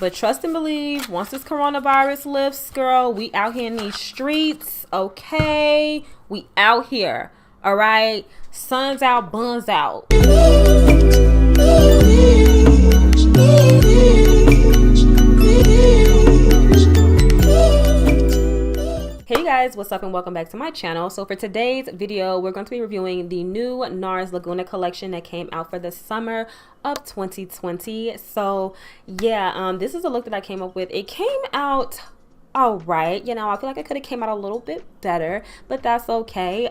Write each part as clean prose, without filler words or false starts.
But trust and believe, once this coronavirus lifts, girl, we out here in these streets, okay? We out here, all right? Sun's out, buns out. Hey guys, what's up and welcome back to my channel. So for today's video, we're going to be reviewing the new NARS Laguna collection that came out for the summer of 2020. So yeah, this is a look that I came up with. It came out all right. You know, I feel like it could have came out a little bit better, but that's okay.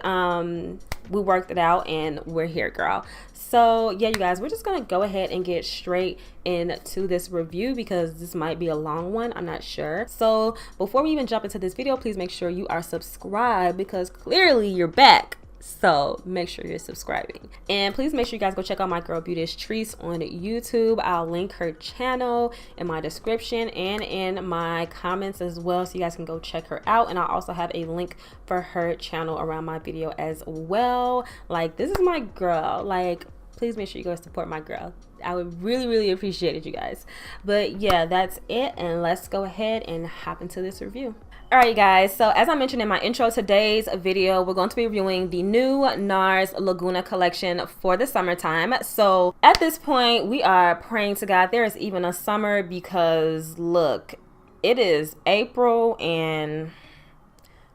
We worked it out and we're here, girl. So yeah, you guys, we're just gonna go ahead and get straight into this review because this might be a long one, I'm not sure. So before we even jump into this video, please make sure you are subscribed because clearly you're back. So make sure you're subscribing, and please make sure you guys go check out my girl Beauteous Trice on YouTube. I'll link her channel in my description and in my comments as well, so you guys can go check her out. And I'll also have a link for her channel around my video as well. Like, this is my girl. Like, please make sure you go support my girl. I would really appreciate it, you guys. But yeah, that's it, and let's go ahead and hop into this review. All right, guys, so as I mentioned in my intro, today's video, we're going to be reviewing the new NARS Laguna collection for the summertime. So at this point, we are praying to God there is even a summer, because look, it is April and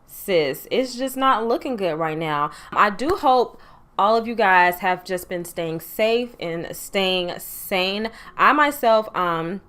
sis, it's just not looking good right now. I do hope all of you guys have just been staying safe and staying sane. I myself, I'm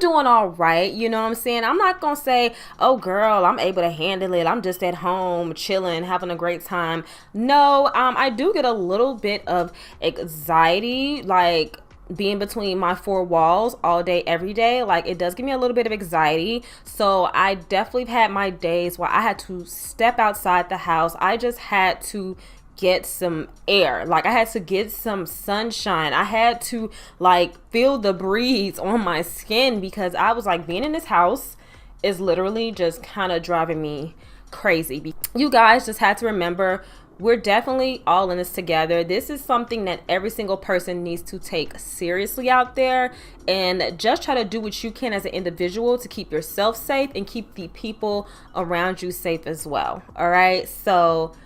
doing all right, you know what I'm saying? I'm not gonna say, oh girl, I'm able to handle it, I'm just at home chilling, having a great time. No, I do get a little bit of anxiety, like being between my four walls all day every day. Like, it does give me a little bit of anxiety. So I definitely had my days where I had to step outside the house. I just had to get some air, like I had to get some sunshine. I had to like feel the breeze on my skin, because I was like, being in this house is literally just kind of driving me crazy. You guys just had to remember, we're definitely all in this together. This is something that every single person needs to take seriously out there, and just try to do what you can as an individual to keep yourself safe and keep the people around you safe as well. All right, so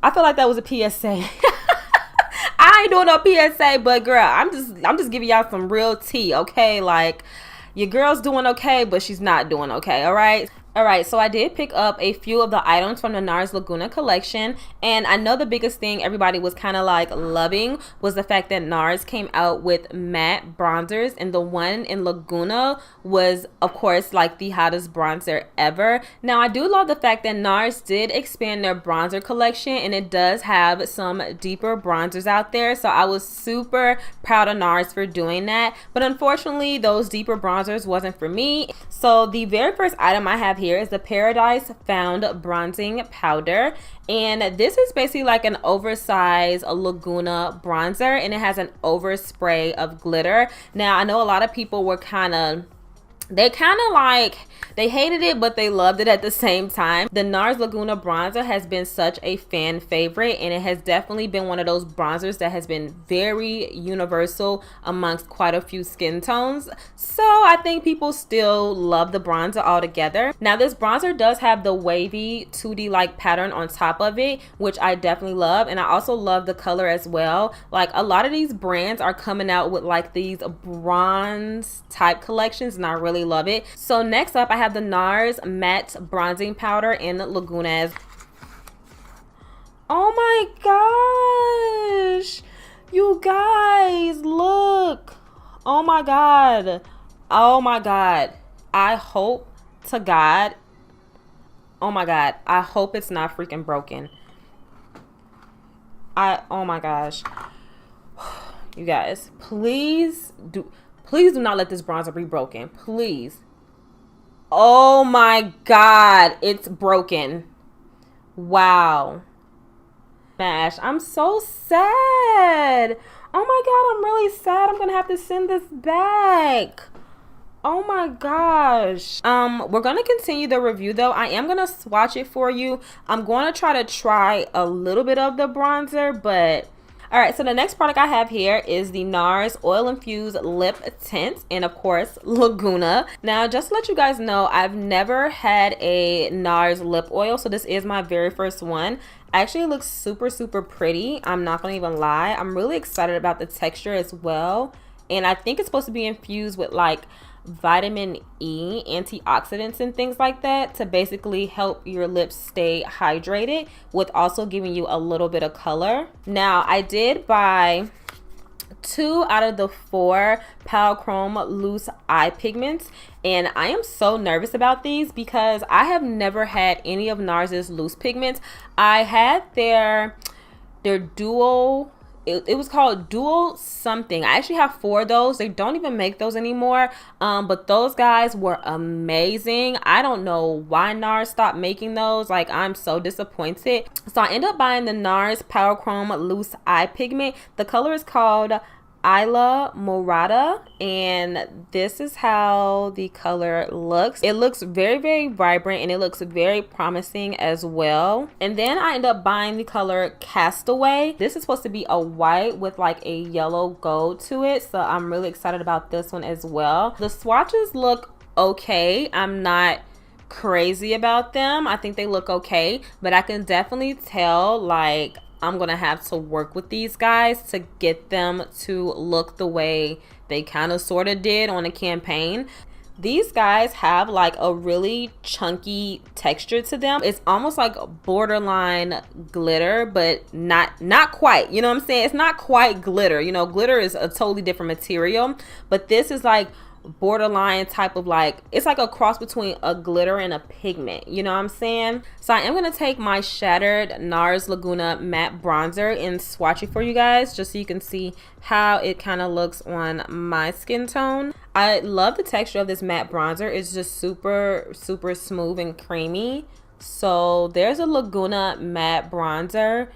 I feel like that was a PSA. I ain't doing no PSA, but girl, I'm just giving y'all some real tea, okay? Like, your girl's doing okay, but she's not doing okay, all right? All right, so I did pick up a few of the items from the NARS Laguna collection, and I know the biggest thing everybody was kind of like loving was the fact that NARS came out with matte bronzers, and the one in Laguna was, of course, like the hottest bronzer ever. Now, I do love the fact that NARS did expand their bronzer collection, and it does have some deeper bronzers out there, so I was super proud of NARS for doing that. But unfortunately, those deeper bronzers wasn't for me. So the very first item I have here is the Paradise Found bronzing powder, and this is basically like an oversized Laguna bronzer, and it has an overspray of glitter. Now, I know a lot of people were they hated it, but they loved it at the same time. The NARS Laguna bronzer has been such a fan favorite, and it has definitely been one of those bronzers that has been very universal amongst quite a few skin tones. So I think people still love the bronzer altogether. Now, this bronzer does have the wavy 2D like pattern on top of it, which I definitely love, and I also love the color as well. Like, a lot of these brands are coming out with like these bronze type collections, and I really love it. So next up, I have the NARS matte bronzing powder in Laguna. Oh my gosh, you guys, look. Oh my god, oh my god. I hope to God, oh my god, I hope it's not freaking broken. Oh my gosh, you guys, please do not let this bronzer be broken, please. Oh my god, it's broken. Wow. Smash. I'm so sad. Oh my god, I'm really sad. I'm gonna have to send this back. Oh my gosh. We're gonna continue the review though. I am gonna swatch it for you. I'm gonna try a little bit of the bronzer, but All right, so the next product I have here is the NARS Oil Infused Lip Tint, and of course, Laguna. Now, just to let you guys know, I've never had a NARS lip oil, so this is my very first one. Actually, it looks super, super pretty. I'm not gonna even lie. I'm really excited about the texture as well. And I think it's supposed to be infused with like vitamin E, antioxidants and things like that to basically help your lips stay hydrated with also giving you a little bit of color. Now, I did buy 2 out of the 4 Purrrl loose eye pigments, and I am so nervous about these because I have never had any of NARS's loose pigments. I had their dual, it was called dual something. I actually have 4 of those. They don't even make those anymore, but those guys were amazing. I don't know why NARS stopped making those. Like, I'm so disappointed. So I ended up buying the NARS Purrrl loose eye pigment. The color is called Isla Morada, and this is how the color looks. It looks very, very vibrant, and it looks very promising as well. And then I end up buying the color Castaway. This is supposed to be a white with like a yellow gold to it, so I'm really excited about this one as well. The swatches look okay. I'm not crazy about them. I think they look okay, but I can definitely tell like I'm gonna have to work with these guys to get them to look the way they kind of sort of did on a campaign. These guys have like a really chunky texture to them. It's almost like borderline glitter, but not quite, you know what I'm saying? It's not quite glitter. You know, glitter is a totally different material, but this is like borderline type of like, it's like a cross between a glitter and a pigment, you know what I'm saying? So I am going to take my shattered NARS Laguna matte bronzer and swatch it for you guys just so you can see how it kind of looks on my skin tone. I love the texture of this matte bronzer. It's just super, super smooth and creamy. So there's a Laguna matte bronzer.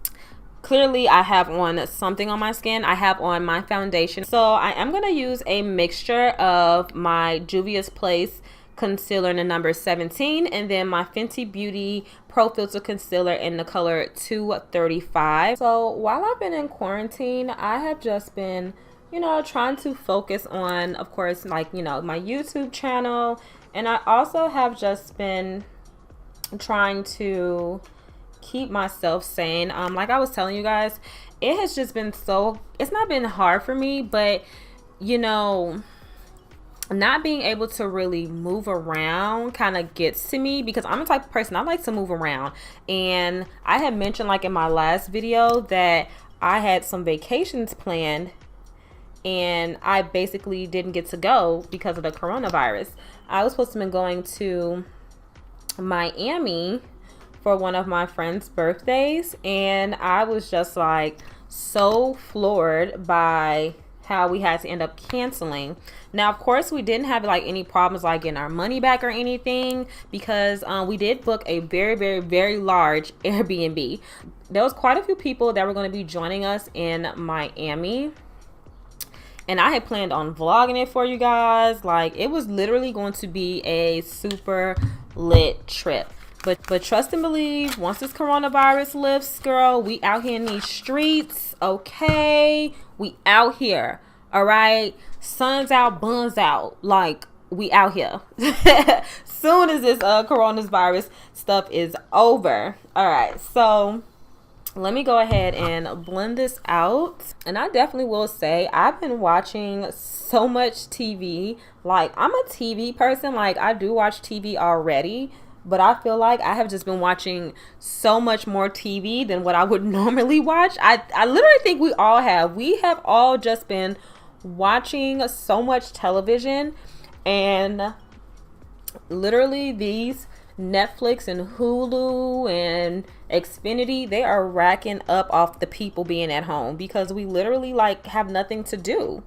Clearly, I have on something on my skin. I have on my foundation. So I am going to use a mixture of my Beauteous Trice concealer in the number 17 and then my Fenty Beauty Pro Filter concealer in the color 235. So while I've been in quarantine, I have just been, you know, trying to focus on, of course, like, you know, my YouTube channel. And I also have just been trying to keep myself sane. Like I was telling you guys, it has just been so, it's not been hard for me, but you know, not being able to really move around kind of gets to me because I'm the type of person, I like to move around. And I had mentioned like in my last video that I had some vacations planned and I basically didn't get to go because of the coronavirus. I was supposed to be going to Miami for one of my friend's birthdays, and I was just like so floored by how we had to end up canceling. Now, of course, we didn't have like any problems like getting our money back or anything because we did book a very, very, very large Airbnb. There was quite a few people that were going to be joining us in Miami, and I had planned on vlogging it for you guys. Like, it was literally going to be a super lit trip. But trust and believe, once this coronavirus lifts, girl, we out here in these streets, okay? We out here, all right? Sun's out, buns out. Like, we out here. Soon as this coronavirus stuff is over. All right, so let me go ahead and blend this out. And I definitely will say I've been watching so much TV. Like, I'm a TV person. Like, I do watch TV already, but I feel like I have just been watching so much more TV than what I would normally watch. I literally think we all have. We have all just been watching so much television, and literally these Netflix and Hulu and Xfinity, they are racking up off the people being at home because we literally like have nothing to do.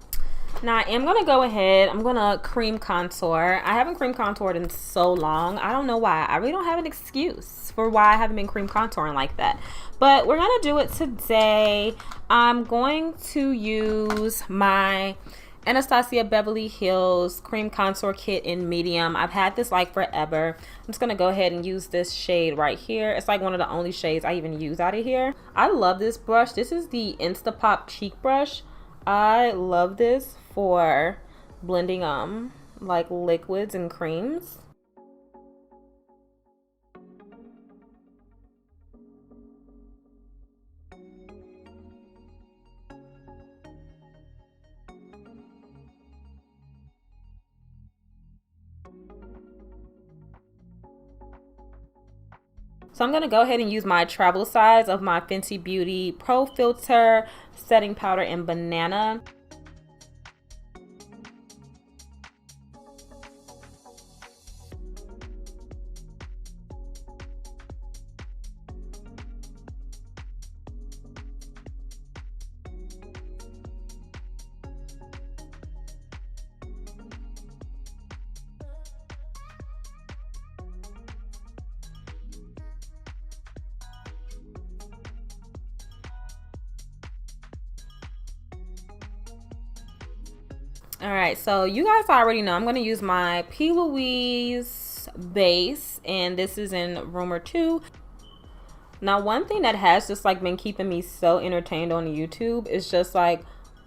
Now I am going to go ahead, I'm going to cream contour. I haven't cream contoured in so long. I don't know why. I really don't have an excuse for why I haven't been cream contouring like that. But we're going to do it today. I'm going to use my Anastasia Beverly Hills Cream Contour Kit in medium. I've had this like forever. I'm just gonna go ahead and use this shade right here. It's like one of the only shades I even use out of here. I love this brush. This is the Instapop Cheek Brush. I love this for blending like liquids and creams. So I'm going to go ahead and use my travel size of my Fenty Beauty Pro Filter Setting Powder in Banana. All right, so you guys already know I'm going to use my P. Louise base, and this is in Rumor 2. Now, one thing that has just like been keeping me so entertained on YouTube is just like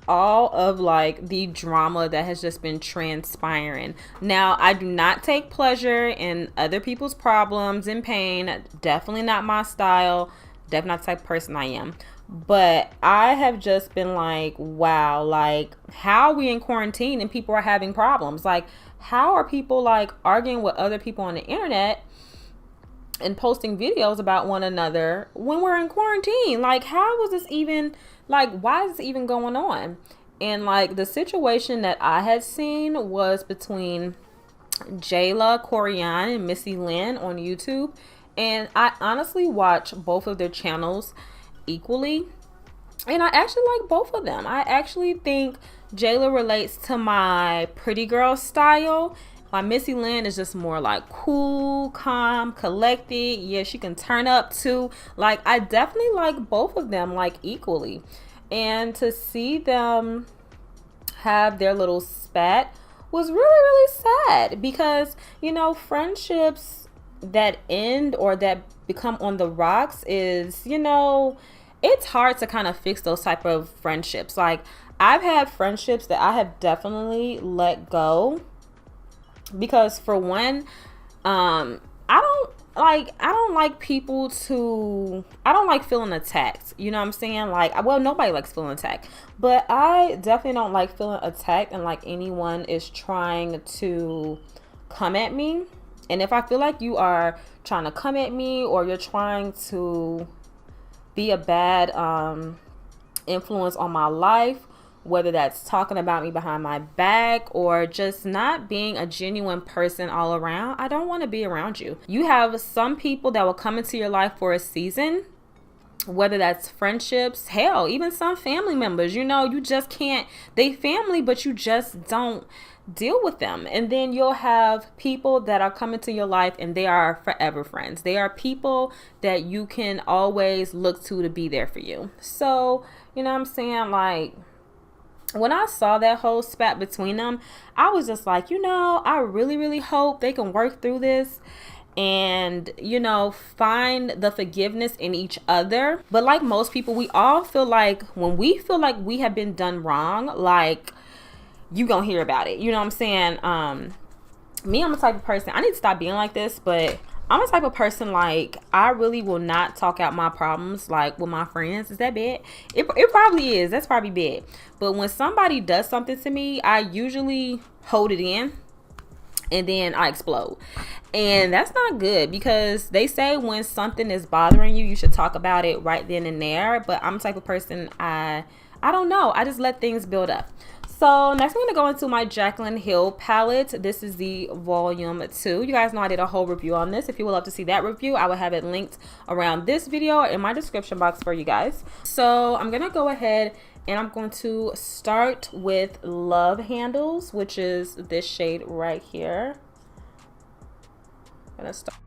all of like the drama that has just been transpiring. Now, I do not take pleasure in other people's problems and pain. Definitely not my style. Definitely not the type of person I am. But I have just been like, wow, like how are we in quarantine and people are having problems? Like, how are people like arguing with other people on the internet and posting videos about one another when we're in quarantine? Like, how was this even, like, why is this even going on? And like the situation that I had seen was between Jayla Corian and Missy Lynn on YouTube. And I honestly watch both of their channels equally, and I actually like both of them. I actually think Jayla relates to my pretty girl style. My Missy Lynn is just more like cool, calm, collected. Yeah, she can turn up too. Like, I definitely like both of them like equally. And to see them have their little spat was really, really sad, because, you know, friendships that end or that become on the rocks is, you know, it's hard to kind of fix those type of friendships. Like, I've had friendships that I have definitely let go because, for one, I don't like feeling attacked. You know what I'm saying? Like, well, nobody likes feeling attacked, but I definitely don't like feeling attacked and like anyone is trying to come at me. And if I feel like you are trying to come at me or you're trying to be a bad influence on my life, whether that's talking about me behind my back or just not being a genuine person all around, I don't want to be around you. You have some people that will come into your life for a season, whether that's friendships, hell, even some family members. You know, you just can't, they family, but you just don't deal with them. And then you'll have people that are coming to your life and they are forever friends. They are people that you can always look to be there for you. So, you know what I'm saying? Like, when I saw that whole spat between them, I was just like, you know, I really, really hope they can work through this and, you know, find the forgiveness in each other. But like most people, we all feel like when we feel like we have been done wrong, like, you gonna hear about it. You know what I'm saying? Me, I'm the type of person, I need to stop being like this, but I'm the type of person, like, I really will not talk out my problems, like, with my friends. Is that bad? It probably is. That's probably bad. But when somebody does something to me, I usually hold it in and then I explode. And that's not good, because they say when something is bothering you, you should talk about it right then and there. But I'm the type of person, I don't know. I just let things build up. So next, I'm going to go into my Jaclyn Hill palette. This is the volume 2. You guys know I did a whole review on this. If you would love to see that review, I will have it linked around this video or in my description box for you guys. So I'm going to go ahead and I'm going to start with Love Handles, which is this shade right here. I'm going to start.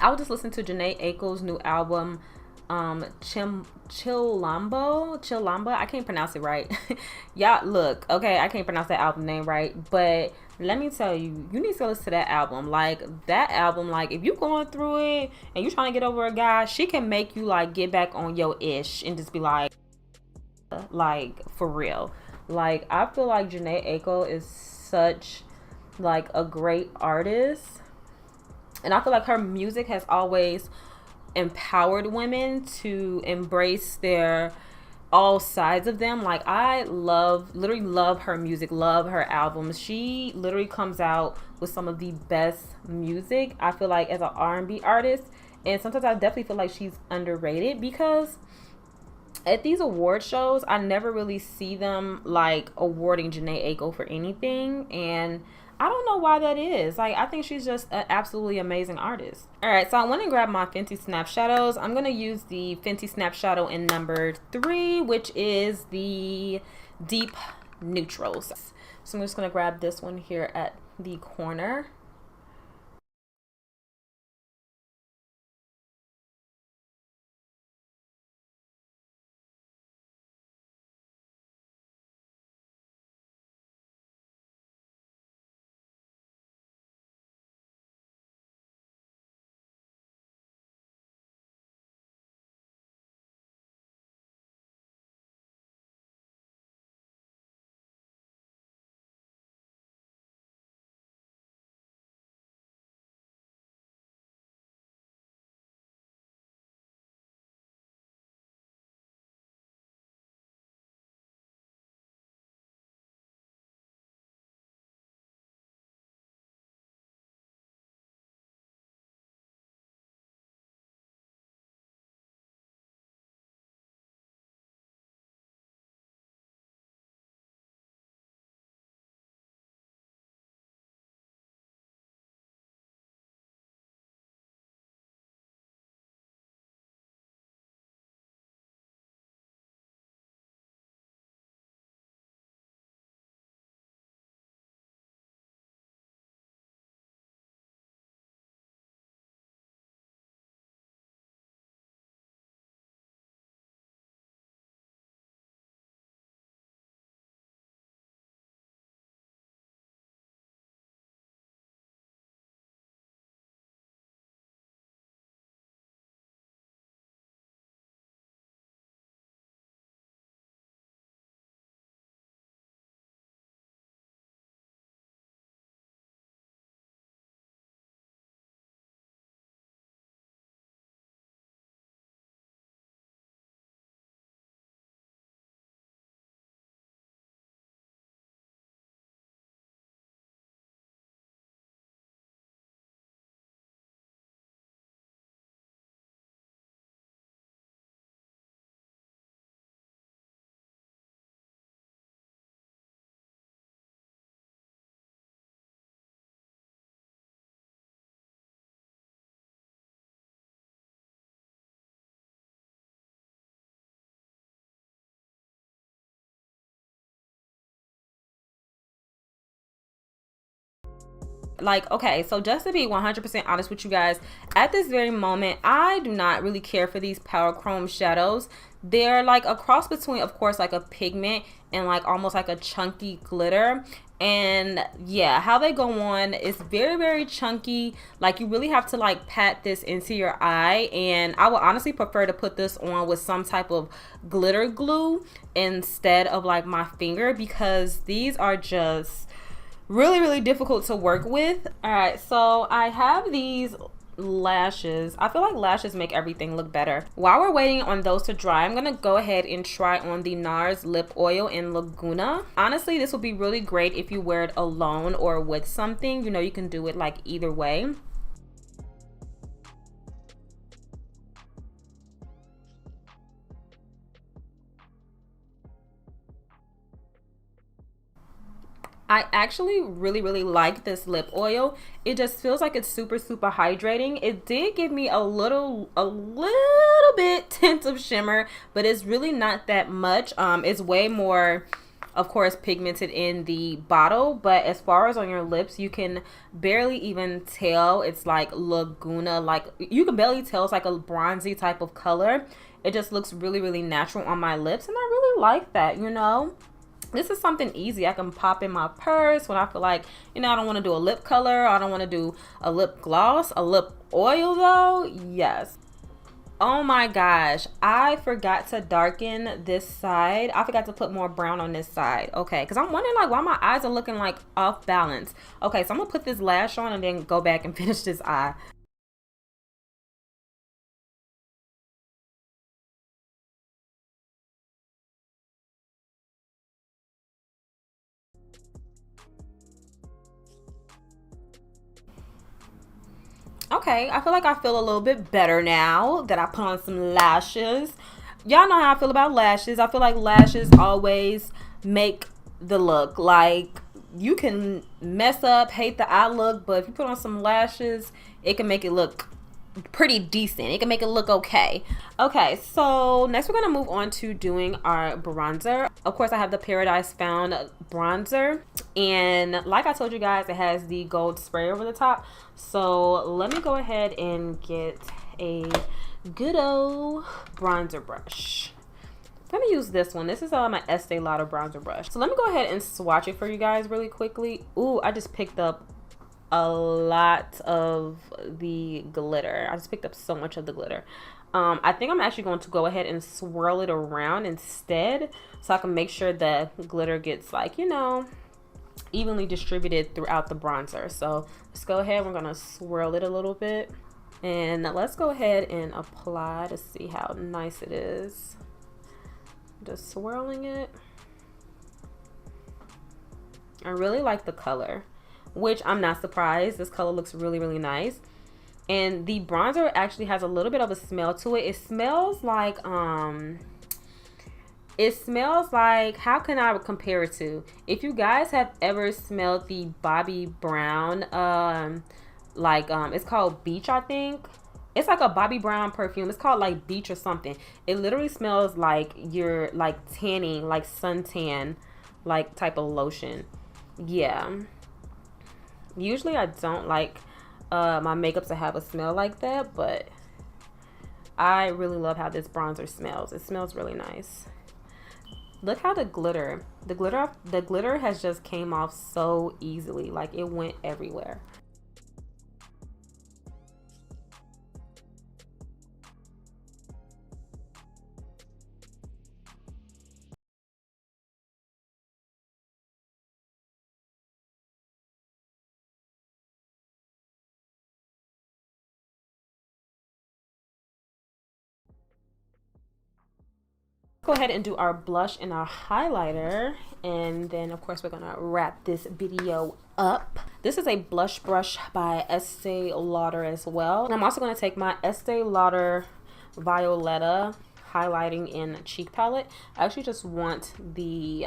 I was just listening to Jhene Aiko's new album, Chillamba. I can't pronounce it right. Y'all, look, okay, I can't pronounce that album name right, but let me tell you, you need to listen to that album. Like, that album, like, if you're going through it and you're trying to get over a guy, she can make you, like, get back on your ish and just be like, for real. Like, I feel like Jhene Aiko is such, like, a great artist. And I feel like her music has always empowered women to embrace their all sides of them. Like, I literally love her music, love her albums. She literally comes out with some of the best music, I feel like, as an R&B artist. And sometimes I definitely feel like she's underrated, because at these award shows, I never really see them, like, awarding Jhene Aiko for anything. And I don't know why that is. Like, I think she's just an absolutely amazing artist. All right, so I went and grabbed my Fenty Snap Shadows. I'm going to use the Fenty Snap Shadow in number 3, which is the Deep Neutrals. So I'm just going to grab this one here at the corner. Like, okay, so just to be 100% honest with you guys, at this very moment, I do not really care for these Power Chrome shadows. They're like a cross between, of course, like a pigment and like almost like a chunky glitter. And yeah, how they go on is very, very chunky. Like, you really have to like pat this into your eye, and I would honestly prefer to put this on with some type of glitter glue instead of like my finger, because these are just really, really difficult to work with. All right, so I have these lashes. I feel like lashes make everything look better. While we're waiting on those to dry, I'm gonna go ahead and try on the NARS Lip Oil in Laguna. Honestly, this will be really great if you wear it alone or with something. You know, you can do it like either way. I actually really, really like this lip oil. It just feels like it's super, super hydrating. It did give me a little bit tint of shimmer, but it's really not that much. It's way more of course, pigmented in the bottle, but as far as on your lips, you can barely even tell it's like Laguna. Like, you can barely tell it's like a bronzy type of color. It just looks really, really natural on my lips, and I really like that, you know. This is something easy I can pop in my purse when I feel like, you know, I don't want to do a lip color. I don't want to do a lip gloss, a lip oil though. Yes. Oh my gosh, I forgot to darken this side. I forgot to put more brown on this side. Okay, because I'm wondering like why my eyes are looking like off balance. Okay, so I'm gonna put this lash on and then go back and finish this eye. Okay, I feel like I feel a little bit better now that I put on some lashes. Y'all know how I feel about lashes. I feel like lashes always make the look. Like, you can mess up, hate the eye look, but if you put on some lashes, it can make it look pretty decent. It can make it look okay. Okay, so next we're gonna move on to doing our bronzer. Of course, I have the Paradise Found bronzer, and like I told you guys, it has the gold spray over the top. So let me go ahead and get a good old bronzer brush. I'm gonna use this one. This is my Estee Lauder bronzer brush. So let me go ahead and swatch it for you guys really quickly. Ooh, I just picked up a lot of the glitter. I just picked up so much of the glitter. I think I'm actually going to go ahead and swirl it around instead, so I can make sure the glitter gets, like, you know, evenly distributed throughout the bronzer. So let's go ahead. We're gonna swirl it a little bit, and let's go ahead and apply to see how nice it is. Just swirling it. I really like the color, which I'm not surprised. This color looks really, really nice. And the bronzer actually has a little bit of a smell to it. It smells like, how can I compare it to? If you guys have ever smelled the Bobbi Brown, it's called Beach, I think. It's like a Bobbi Brown perfume. It's called like Beach or something. It literally smells like you're like tanning, like suntan, like type of lotion. Yeah. Usually I don't like my makeups to have a smell like that, but I really love how this bronzer smells. It smells really nice. Look how the glitter has just came off so easily. Like, it went everywhere. Go ahead and do our blush and our highlighter, and then of course we're gonna wrap this video up. This is a blush brush by Estee Lauder as well, and I'm also going to take my Estee Lauder Violetta highlighting in cheek palette. I actually just want the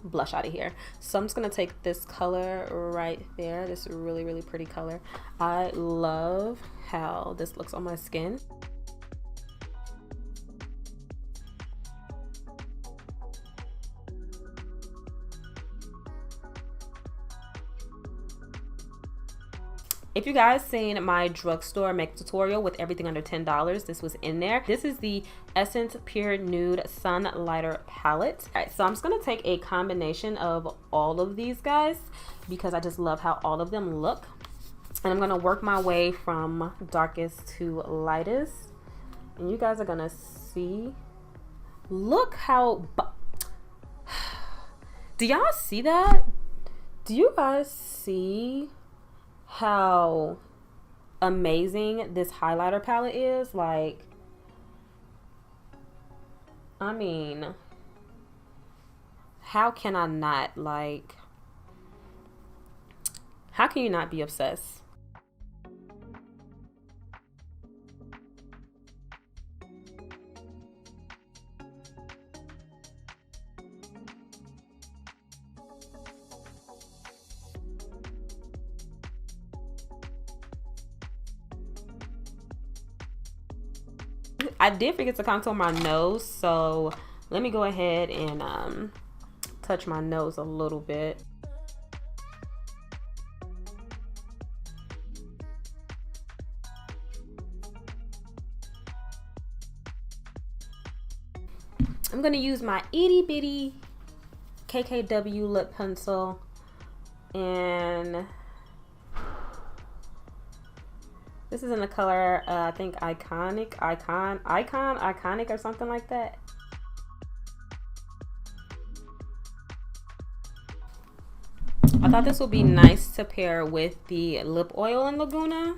blush out of here, so I'm just going to take this color right there, this really, really pretty color. I love how this looks on my skin. If you guys seen my drugstore makeup tutorial with everything under $10, this was in there. This is the Essence Pure Nude Sunlighter Palette. All right, so I'm just gonna take a combination of all of these guys because I just love how all of them look. And I'm gonna work my way from darkest to lightest. And you guys are gonna see, look how, do y'all see that? Do you guys see how amazing this highlighter palette is? Like, I mean, how can I not, like, how can you not be obsessed? I did forget to contour my nose, so let me go ahead and touch my nose a little bit. I'm going to use my itty bitty KKW lip pencil, and this is in the color I think iconic or something like that. I thought this would be nice to pair with the lip oil in Laguna.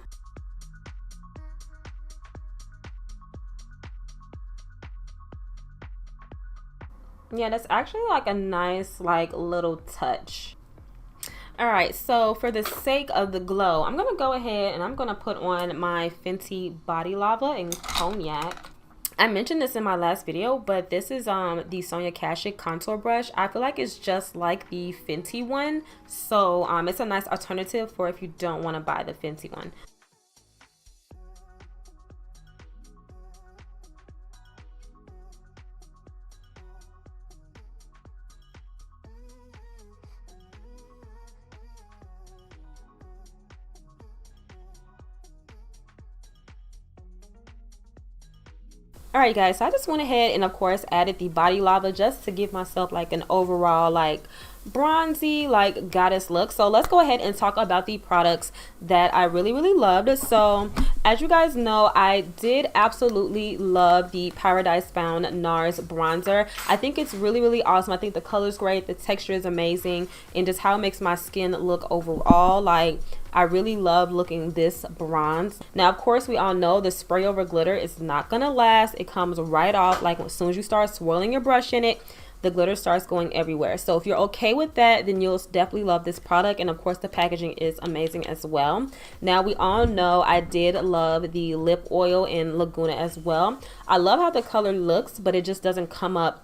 Yeah, that's actually like a nice like little touch. All right, so for the sake of the glow, I'm gonna go ahead and I'm gonna put on my Fenty Body Lava in Cognac. I mentioned this in my last video, but this is the Sonia Kashuk contour brush. I feel like it's just like the Fenty one, so it's a nice alternative for if you don't want to buy the Fenty one. Alright guys, so I just went ahead and of course added the Body Lava just to give myself like an overall like bronzy like goddess look. So let's go ahead and talk about the products that I really loved. So as you guys know, I did absolutely love the Paradise Found NARS Bronzer. I think it's really awesome. I think the color's great, the texture is amazing, and just how it makes my skin look overall. Like, I really love looking this bronze. Now, of course, we all know the spray over glitter is not gonna last. It comes right off. Like, as soon as you start swirling your brush in it, the glitter starts going everywhere. So if you're okay with that, then you'll definitely love this product. And of course, the packaging is amazing as well. Now, we all know I did love the lip oil in Laguna as well. I love how the color looks, but it just doesn't come up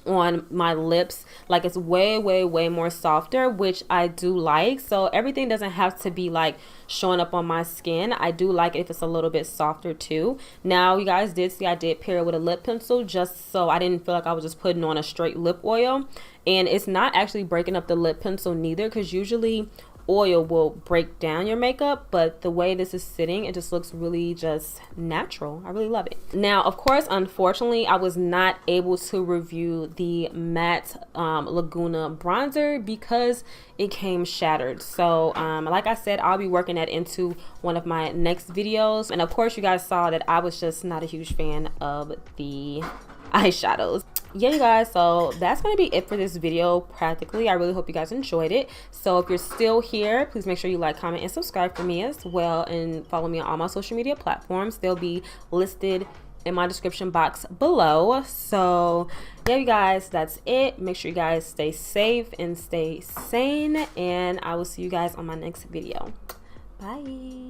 on my lips. Like, it's way more softer, which I do like. So everything doesn't have to be like showing up on my skin. I do like it if it's a little bit softer too. Now, you guys did see I did pair it with a lip pencil just so I didn't feel like I was just putting on a straight lip oil. And it's not actually breaking up the lip pencil neither, because usually oil will break down your makeup, but the way this is sitting, it just looks really just natural. I really love it. Now, of course, unfortunately, I was not able to review the matte Laguna bronzer because it came shattered. So like I said, I'll be working that into one of my next videos. And of course, you guys saw that I was just not a huge fan of the eyeshadows. Yeah, you guys, so that's gonna be it for this video practically. I really hope you guys enjoyed it. So if you're still here, please make sure you like, comment, and subscribe for me as well, and follow me on all my social media platforms. They'll be listed in my description box below. So yeah, you guys, that's it. Make sure you guys stay safe and stay sane, and I will see you guys on my next video. Bye.